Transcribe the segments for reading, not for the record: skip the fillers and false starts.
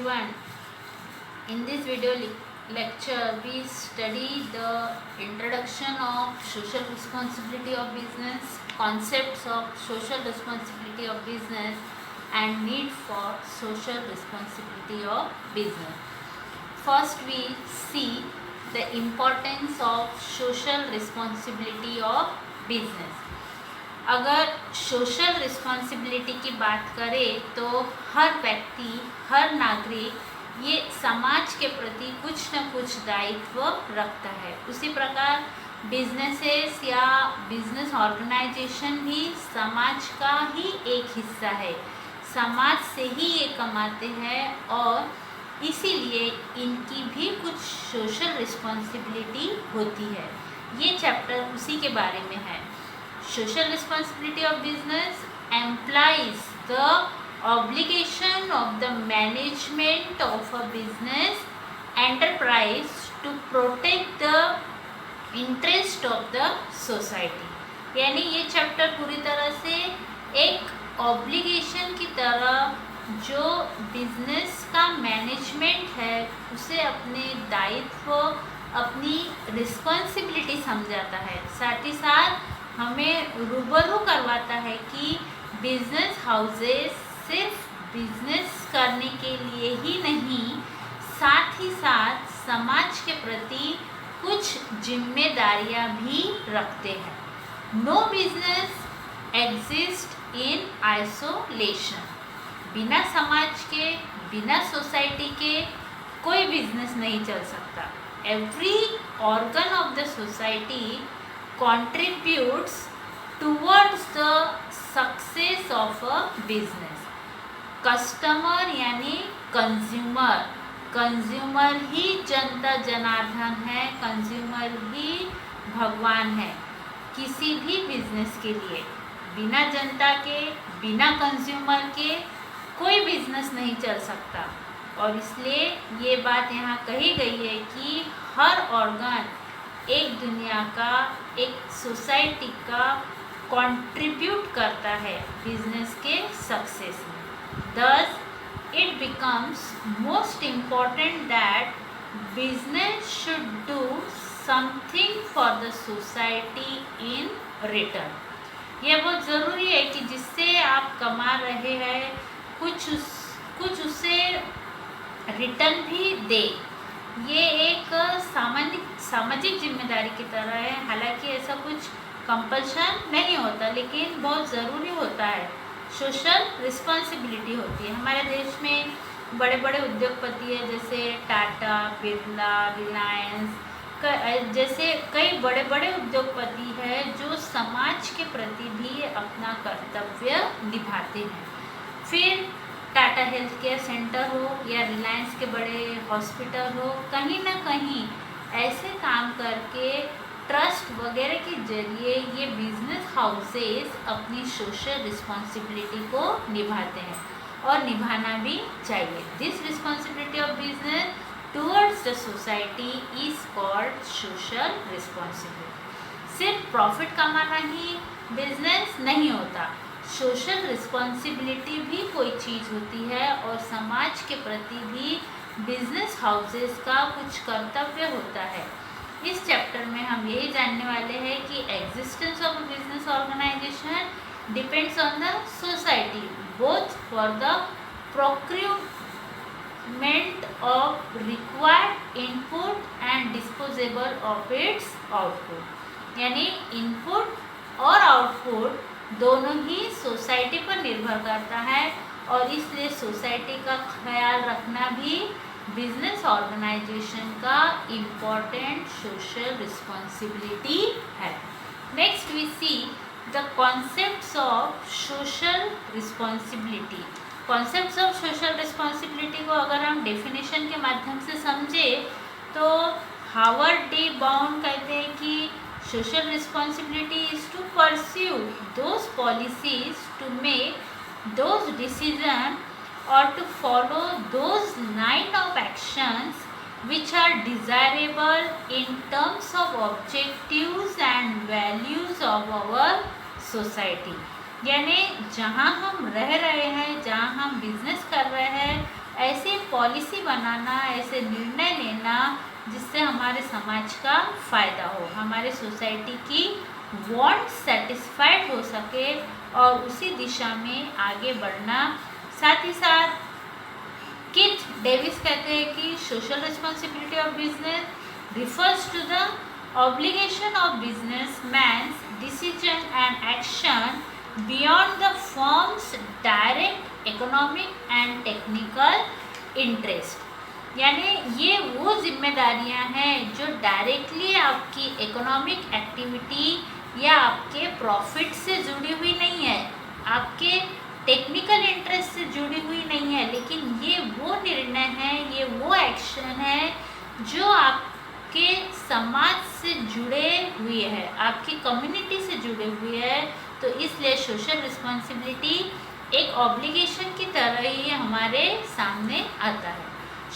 everyone. In this video lecture, we study the introduction of social responsibility of business, concepts of social responsibility of business, and need for social responsibility of business. First, we see the importance of social responsibility of business. अगर social responsibility की बात करें तो हर व्यक्ति, हर नागरिक ये समाज के प्रति कुछ न कुछ दायित्व रखता है। उसी प्रकार बिजनेसेस या बिजनेस ऑर्गेनाइजेशन भी समाज का ही एक हिस्सा है। समाज से ही ये कमाते हैं और इसीलिए इनकी भी कुछ सोशल रिस्पॉन्सिबिलिटी होती है। ये चैप्टर उसी के बारे में है। Social responsibility of business implies the obligation of the management of a business enterprise to protect the interest of the society। यानी ये चैप्टर पूरी तरह से एक ऑब्लिगेशन की तरह जो बिजनेस का मैनेजमेंट है उसे अपने दायित्व, अपनी रिस्पॉन्सिबिलिटी समझाता है। साथ ही साथ हमें रूबरू करवाता है कि बिजनेस हाउसेस सिर्फ बिजनेस करने के लिए ही नहीं, साथ ही साथ समाज के प्रति कुछ जिम्मेदारियां भी रखते हैं। No business exist in isolation. बिना समाज के, बिना सोसाइटी के कोई बिजनेस नहीं चल सकता। Every organ of the society contributes towards the success of a business। Customer यानी कंज्यूमर ही जनता जनार्दन है, कंज्यूमर ही भगवान है किसी भी बिजनेस के लिए। बिना जनता के, बिना कंज्यूमर के कोई बिजनेस नहीं चल सकता। और इसलिए ये बात यहाँ कही गई है कि हर ऑर्गन एक दुनिया का, एक सोसाइटी का कंट्रीब्यूट करता है बिजनेस के सक्सेस में। Thus, it becomes most important that business should do something for the society in return। यह बहुत ज़रूरी है कि जिससे आप कमा रहे हैं कुछ उसे रिटर्न भी दे। ये एक सामाजिक जिम्मेदारी की तरह है। हालांकि ऐसा कुछ कंपल्शन नहीं होता, लेकिन बहुत ज़रूरी होता है। सोशल रिस्पॉन्सिबिलिटी होती है। हमारे देश में बड़े बड़े उद्योगपति हैं जैसे टाटा, बिरला, रिलायंस जैसे कई बड़े बड़े उद्योगपति हैं जो समाज के प्रति भी अपना कर्तव्य निभाते हैं। फिर टाटा हेल्थ केयर सेंटर हो या रिलायंस के बड़े हॉस्पिटल हो, कहीं ना कहीं ऐसे काम करके ट्रस्ट वगैरह के जरिए ये बिजनेस हाउसेस अपनी सोशल रिस्पॉन्सिबिलिटी को निभाते हैं और निभाना भी चाहिए। This responsibility of business towards the society is called social responsibility. सिर्फ प्रॉफिट कमाना ही बिजनेस नहीं होता, सोशल रिस्पॉन्सिबिलिटी भी कोई चीज़ होती है और समाज के प्रति भी बिजनेस हाउसेस का कुछ कर्तव्य होता है। इस चैप्टर में हम यही जानने वाले हैं कि existence of business organization depends on the society both for the procurement of required input and disposable of its output. यानी इनपुट और आउटपुट दोनों ही सोसाइटी पर निर्भर करता है और इसलिए सोसाइटी का ख्याल रखना भी बिजनेस ऑर्गेनाइजेशन का इम्पॉर्टेंट सोशल रिस्पॉन्सिबिलिटी है। Next we see the concepts of social responsibility. Concepts of social responsibility को अगर हम डेफिनेशन के माध्यम से समझे तो हावर्ड डी बाउंड कहते हैं कि social responsibility is to pursue those policies, to make those decisions or to follow those line of actions which are desirable in terms of objectives and values of our society। यानी जहाँ हम रह रहे हैं, जहाँ हम बिजनेस कर रहे हैं ऐसे पॉलिसी बनाना, ऐसे निर्णय लेना जिससे हमारे समाज का फ़ायदा हो, हमारे सोसाइटी की वांट सेटिस्फाइड हो सके और उसी दिशा में आगे बढ़ना। साथ ही साथ कीथ डेविस कहते हैं कि social responsibility of business refers to the obligation of businessman's decision and action beyond the firm's direct economic and technical interest। यानी ये वो जिम्मेदारियां हैं जो डायरेक्टली आपकी इकोनॉमिक एक्टिविटी या आपके प्रॉफिट से जुड़ी हुई नहीं है, आपके टेक्निकल इंटरेस्ट से जुड़ी हुई नहीं है, लेकिन ये वो निर्णय है, ये वो एक्शन है जो आपके समाज से जुड़े हुए हैं, आपकी कम्युनिटी से जुड़े हुए हैं। तो इसलिए सोशल रिस्पॉन्सिबिलिटी एक ऑब्लिगेशन की तरह ही हमारे सामने आता है।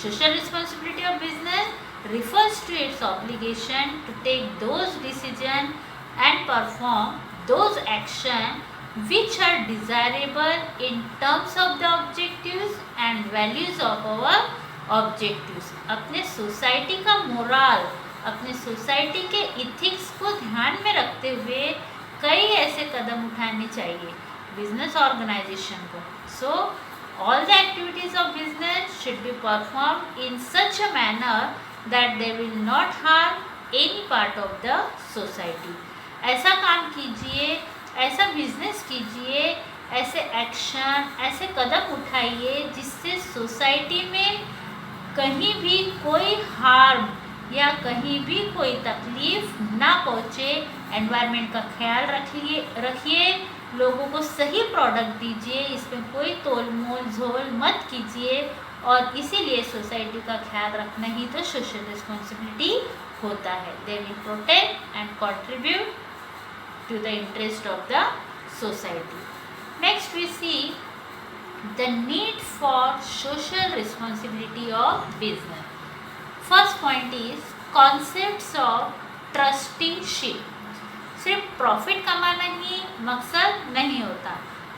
Social responsibility of business refers to its obligation to take those decisions and perform those actions which are desirable in terms of the objectives and values of our objectives। अपने society का moral, अपने society के ethics को ध्यान में रखते हुए कई ऐसे कदम उठाने चाहिए बिजनेस ऑर्गेनाइजेशन को। सो all the activities of business should be performed in such a manner that they will not harm any part of the society। ऐसा काम कीजिए, ऐसा बिजनेस कीजिए, ऐसे एक्शन, ऐसे कदम उठाइए जिससे सोसाइटी में कहीं भी कोई हार्म या कहीं भी कोई तकलीफ ना पहुँचे। एनवायरनमेंट का ख्याल रखिए, लोगों को सही प्रोडक्ट दीजिए, इसमें कोई तोल मोल झोल मत कीजिए, और इसीलिए सोसाइटी का ख्याल रखना ही तो सोशल रिस्पॉन्सिबिलिटी होता है। They will protect and contribute to the interest of the society. Next we see the need for social responsibility of business. First point is concepts of trusteeship. सिर्फ प्रॉफिट कमाना ही मकसद नहीं होता।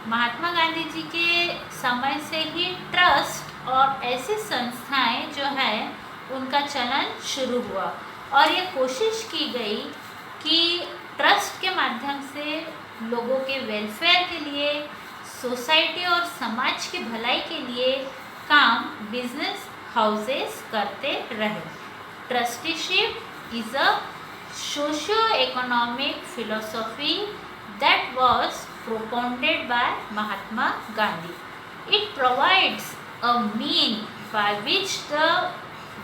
महात्मा गांधी जी के समय से ही ट्रस्ट और ऐसी संस्थाएं जो है उनका चलन शुरू हुआ, और ये कोशिश की गई कि ट्रस्ट के माध्यम से लोगों के वेलफेयर के लिए, सोसाइटी और समाज की भलाई के लिए काम बिजनेस हाउसेस करते रहे। Trusteeship is a socio-economic philosophy that was propounded by Mahatma Gandhi. It provides a mean by which the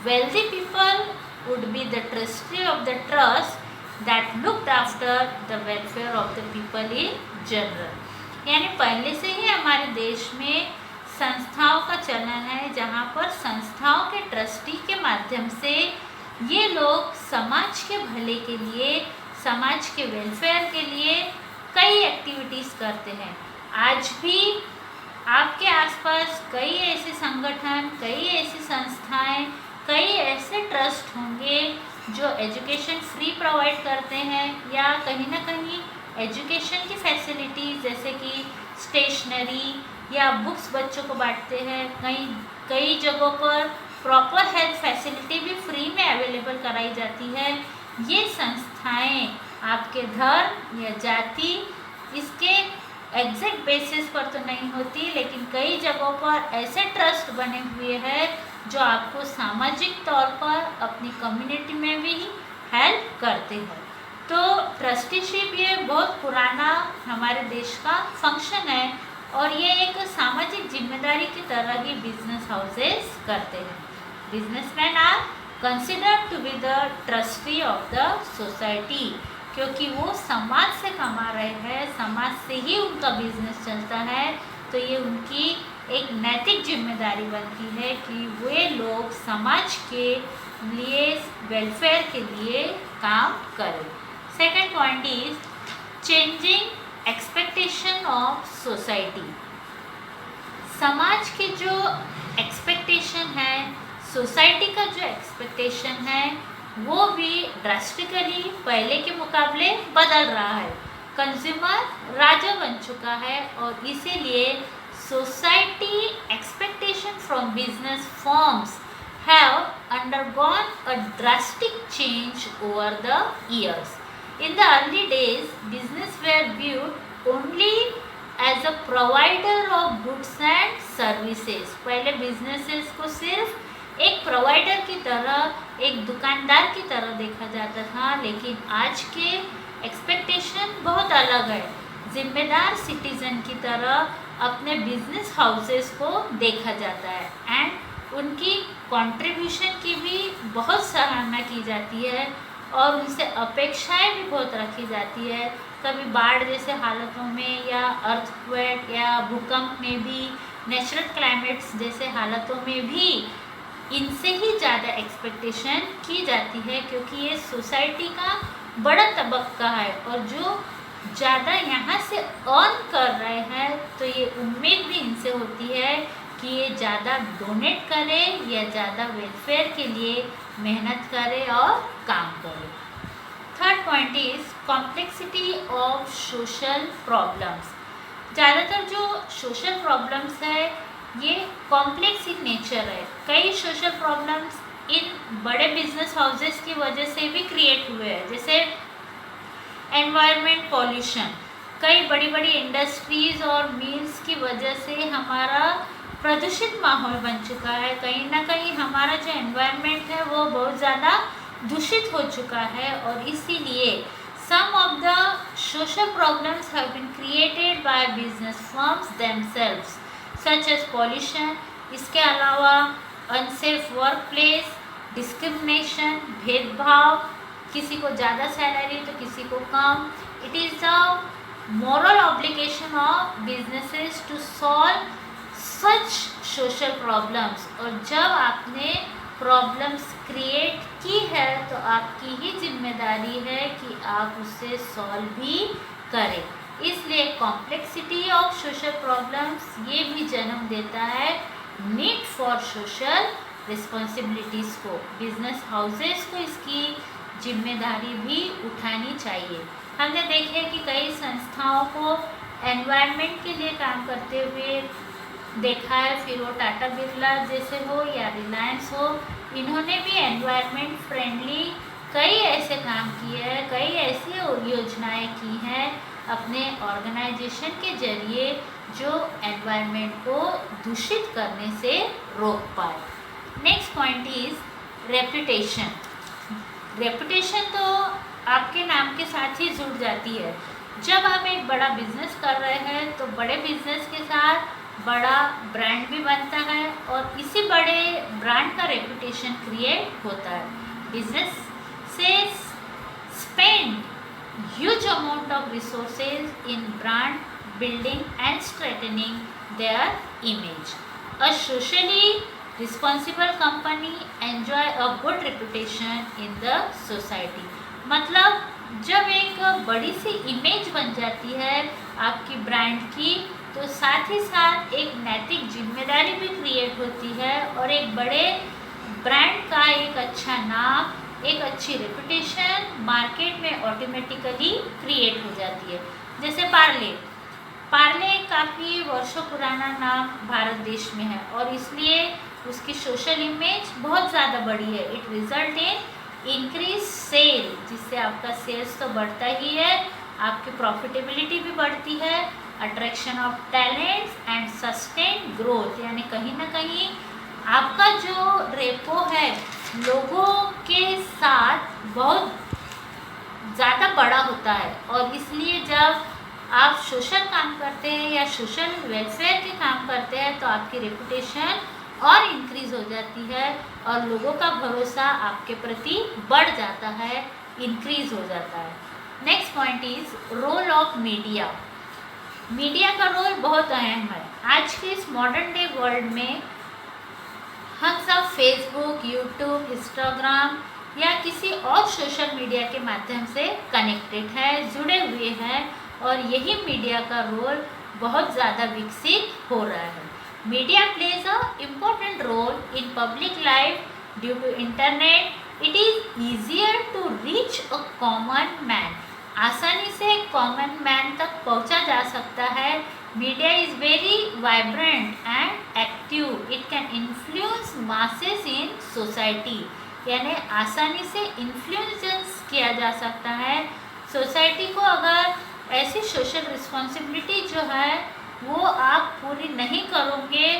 wealthy people would be the trustee of the trust that looked after the welfare of the people in general। यानी पहले से ही हमारे देश में संस्थाओं का चलन है जहाँ पर संस्थाओं के ट्रस्टी के माध्यम से ये लोग समाज के भले के लिए, समाज के वेलफेयर के लिए कई एक्टिविटीज़ करते हैं। आज भी आपके आसपास कई ऐसे संगठन, कई ऐसी संस्थाएं, कई ऐसे ट्रस्ट होंगे जो एजुकेशन फ्री प्रोवाइड करते हैं या कहीं ना कहीं एजुकेशन की फैसिलिटीज़ जैसे कि स्टेशनरी या बुक्स बच्चों को बांटते हैं। कई जगहों पर प्रॉपर हेल्थ फैसिलिटी भी फ्री में अवेलेबल कराई जाती है। ये संस्थाएं आपके धर्म या जाति इसके एग्जैक्ट बेसिस पर तो नहीं होती, लेकिन कई जगहों पर ऐसे ट्रस्ट बने हुए हैं जो आपको सामाजिक तौर पर अपनी कम्युनिटी में भी हेल्प करते हैं। तो ट्रस्टीशिप ये बहुत पुराना हमारे देश का फंक्शन है और ये एक सामाजिक जिम्मेदारी की तरह ही बिजनेस हाउसेस करते हैं। Businessman are considered to be the trustee of the society, क्योंकि वो समाज से कमा रहे हैं, समाज से ही उनका बिजनेस चलता है। तो ये उनकी एक नैतिक जिम्मेदारी बनती है कि वे लोग समाज के लिए, वेलफेयर के लिए काम करें। Second point is changing expectation of society. समाज के जो एक्सपेक्टेशन है, सोसाइटी का जो एक्सपेक्टेशन है, वो भी ड्रास्टिकली पहले के मुकाबले बदल रहा है। कंज्यूमर राजा बन चुका है और इसीलिए society expectation from business firms have undergone a drastic change over the years. In the early days, business were viewed only as a provider of goods and services. पहले businesses को सिर्फ एक प्रोवाइडर की तरह, एक दुकानदार की तरह देखा जाता था, लेकिन आज के एक्सपेक्टेशन बहुत अलग है। जिम्मेदार सिटीजन की तरह अपने बिजनेस हाउसेस को देखा जाता है एंड उनकी कंट्रीब्यूशन की भी बहुत सराहना की जाती है और उनसे अपेक्षाएं भी बहुत रखी जाती है। कभी बाढ़ जैसे हालतों में या अर्थक्वेक या भूकंप में भी, नेचुरल क्लाइमेट्स जैसे हालतों में भी इनसे ही ज़्यादा एक्सपेक्टेशन की जाती है, क्योंकि ये सोसाइटी का बड़ा तबक्का है और जो ज़्यादा यहाँ से अर्न कर रहे हैं तो ये उम्मीद भी इनसे होती है कि ये ज़्यादा डोनेट करे या ज़्यादा वेलफेयर के लिए मेहनत करे और काम करे। Third point is complexity of social problems. ज़्यादातर जो सोशल प्रॉब्लम्स है ये कॉम्प्लेक्स इन नेचर है। कई सोशल प्रॉब्लम्स इन बड़े बिजनेस हाउसेस की वजह से भी क्रिएट हुए हैं, जैसे एनवायरनमेंट पॉल्यूशन। कई बड़ी बड़ी इंडस्ट्रीज़ और मिल्स की वजह से हमारा प्रदूषित माहौल बन चुका है। कहीं ना कहीं हमारा जो एनवायरनमेंट है वो बहुत ज़्यादा दूषित हो चुका है और इसीलिए some of the social problems have been created by business firms themselves such as pollution। इसके अलावा अनसेफ वर्क प्लेस, डिस्क्रिमिनेशन, भेदभाव, किसी को ज़्यादा सैलरी तो किसी को कम। It is the moral obligation of businesses to solve such social problems। और जब आपने प्रॉब्लम्स क्रिएट की है तो आपकी ही जिम्मेदारी है कि आप उसे सॉल्व भी करें। इसलिए कॉम्प्लेक्सिटी ऑफ सोशल प्रॉब्लम्स ये भी जन्म देता है नीड फॉर सोशल रिस्पॉन्सिबिलिटीज़ को। बिजनेस हाउसेस को इसकी जिम्मेदारी भी उठानी चाहिए। हमने देखे कि कई संस्थाओं को एनवायरनमेंट के लिए काम करते हुए देखा है, फिर वो टाटा बिरला जैसे हो या रिलायंस हो, इन्होंने भी एनवायरनमेंट फ्रेंडली कई ऐसे काम किए हैं, कई ऐसी योजनाएं की हैं अपने ऑर्गेनाइजेशन के जरिए जो एनवायरनमेंट को दूषित करने से रोक पाए। Next point is reputation. Reputation तो आपके नाम के साथ ही जुड़ जाती है। जब आप एक बड़ा बिजनेस कर रहे हैं तो बड़े बिजनेस के साथ बड़ा ब्रांड भी बनता है और इसी बड़े ब्रांड का रेपुटेशन क्रिएट होता है। बिजनेस से spend huge amount of resources in brand building and straightening there image. A socially responsible company enjoy a good reputation in the society. मतलब जब एक बड़ी सी इमेज बन जाती है आपकी ब्रांड की तो साथ ही साथ एक नैतिक जिम्मेदारी भी क्रिएट होती है और एक बड़े ब्रांड का एक अच्छा नाम, एक अच्छी रेपुटेशन मार्केट में ऑटोमेटिकली क्रिएट हो जाती है। जैसे पार्ले काफ़ी वर्षों पुराना नाम भारत देश में है और इसलिए उसकी सोशल इमेज बहुत ज़्यादा बड़ी है। It result in increase sale, जिससे आपका सेल्स तो बढ़ता ही है, आपकी प्रॉफिटेबिलिटी भी बढ़ती है, attraction of talents and sustain growth, यानी कहीं ना कहीं आपका जो रेपो है लोगों के साथ बहुत ज़्यादा बड़ा होता है और इसलिए जब आप सोशल काम करते हैं या सोशल वेलफेयर के काम करते हैं तो आपकी रेपुटेशन और इंक्रीज हो जाती है और लोगों का भरोसा आपके प्रति बढ़ जाता है, इंक्रीज हो जाता है। Next point is role of media. Media का रोल बहुत अहम है। आज के इस मॉडर्न डे वर्ल्ड में हम सब फेसबुक, यूट्यूब, इंस्टाग्राम या किसी और सोशल मीडिया के माध्यम से कनेक्टेड है, जुड़े हुए हैं और यही मीडिया का रोल बहुत ज़्यादा विकसित हो रहा है। Media plays a important role in public life due to internet. It is easier to reach a common man. आसानी से कॉमन मैन तक पहुंचा जा सकता है। Media is very vibrant and active, it can influence masses in society, यानी आसानी से इन्फ्लुएंस किया जा सकता है सोसाइटी को। अगर ऐसी सोशल रिस्पॉन्सिबिलिटी जो है वो आप पूरी नहीं करोगे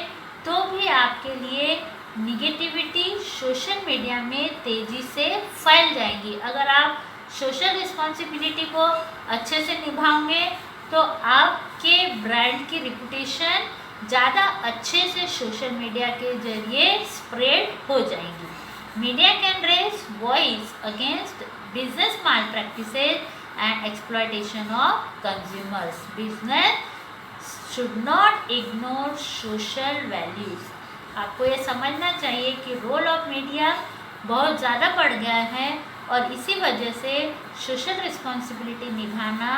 तो भी आपके लिए निगेटिविटी सोशल मीडिया में तेज़ी से फैल जाएंगी। अगर आप सोशल रिस्पॉन्सिबिलिटी को अच्छे से निभाओगे तो आपके ब्रांड की रिपुटेशन ज़्यादा अच्छे से सोशल मीडिया के जरिए स्प्रेड हो जाएंगी। Media can raise voice against business malpractices and exploitation of consumers. Business should not ignore social values. आपको ये समझना चाहिए कि रोल ऑफ मीडिया बहुत ज़्यादा बढ़ गया है और इसी वजह से सोशल रिस्पॉन्सिबिलिटी निभाना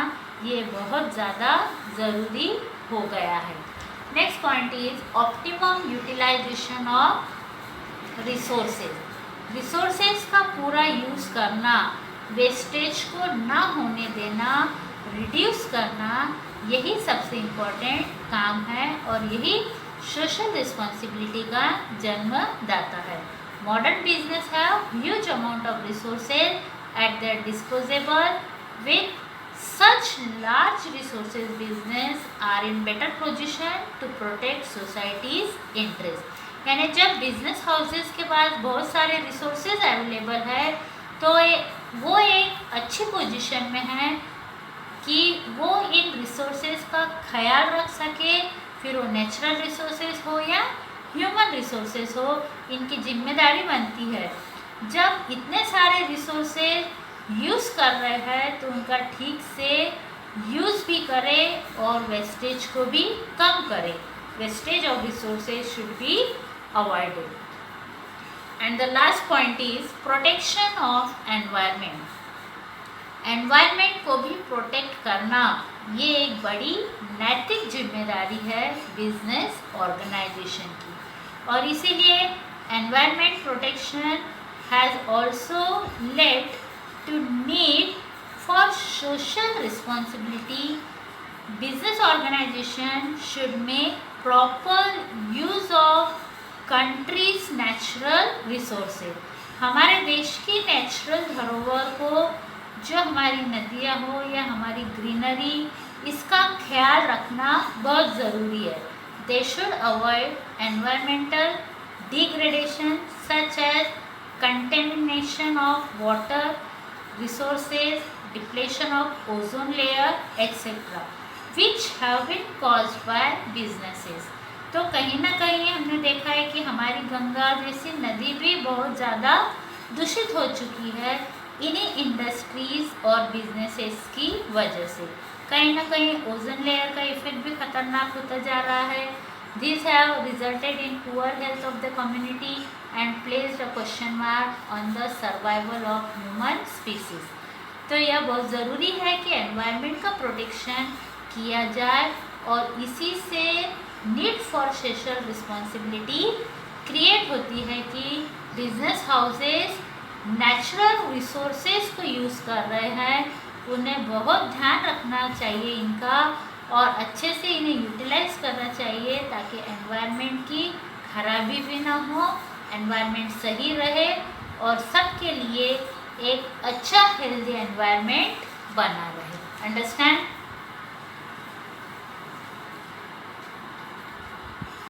ये बहुत ज़्यादा ज़रूरी हो गया है। Next point is optimum utilization of resources. Resources का पूरा यूज़ करना, वेस्टेज को ना होने देना, रिड्यूस करना, यही सबसे इम्पोर्टेंट काम है और यही सोशल रिस्पॉन्सिबिलिटी का जन्मदाता है। Modern business have huge amount of resources at their disposable. With such large resources business are in better position to protect society's interest. यानी जब बिजनेस हाउसेस के पास बहुत सारे रिसोर्सेज अवेलेबल है तो वो एक अच्छी पोजीशन में है कि वो इन रिसोर्सेज का ख्याल रख सके, फिर वो नेचुरल रिसोर्सेज हो या ह्यूमन रिसोर्सेज हो, इनकी जिम्मेदारी बनती है। जब इतने सारे रिसोर्सेज यूज़ कर रहे हैं तो उनका ठीक से यूज़ भी करे और वेस्टेज को भी कम करे। Wastage of resources should be avoided. And the last point is protection of environment. Environment को भी प्रोटेक्ट करना ये एक बड़ी नैतिक जिम्मेदारी है बिजनेस ऑर्गेनाइजेशन की, और इसीलिए environment protection has also led to need for social responsibility. Business organization should make proper use of country's natural resources. हमारे देश की नेचुरल धरोहर को, जो हमारी नदियाँ हो या हमारी ग्रीनरी, इसका ख्याल रखना बहुत ज़रूरी है। They should avoid environmental degradation such as contamination of water resources, depletion of ozone layer etcetera which have been caused by businesses. तो कहीं ना कहीं हमने देखा है कि हमारी गंगा जैसी नदी भी बहुत ज़्यादा दूषित हो चुकी है इन्हीं इंडस्ट्रीज़ और बिजनेसेस की वजह से। कहीं ना कहीं ओजोन लेयर का इफेक्ट भी खतरनाक होता जा रहा है। This have resulted in poor health of the community and placed a question mark on the survival of human species. तो यह बहुत ज़रूरी है कि एनवायरनमेंट का प्रोटेक्शन किया जाए और इसी से need for social responsibility create होती है कि बिजनेस हाउसेस नेचुरल रिसोर्सेज को यूज़ कर रहे हैं, उन्हें बहुत ध्यान रखना चाहिए इनका और अच्छे से इन्हें यूटिलाइज करना चाहिए ताकि एनवायरनमेंट की खराबी भी ना हो, एनवायरनमेंट सही रहे और सबके लिए एक अच्छा हेल्दी एनवायरनमेंट बना रहे। अंडरस्टैंड?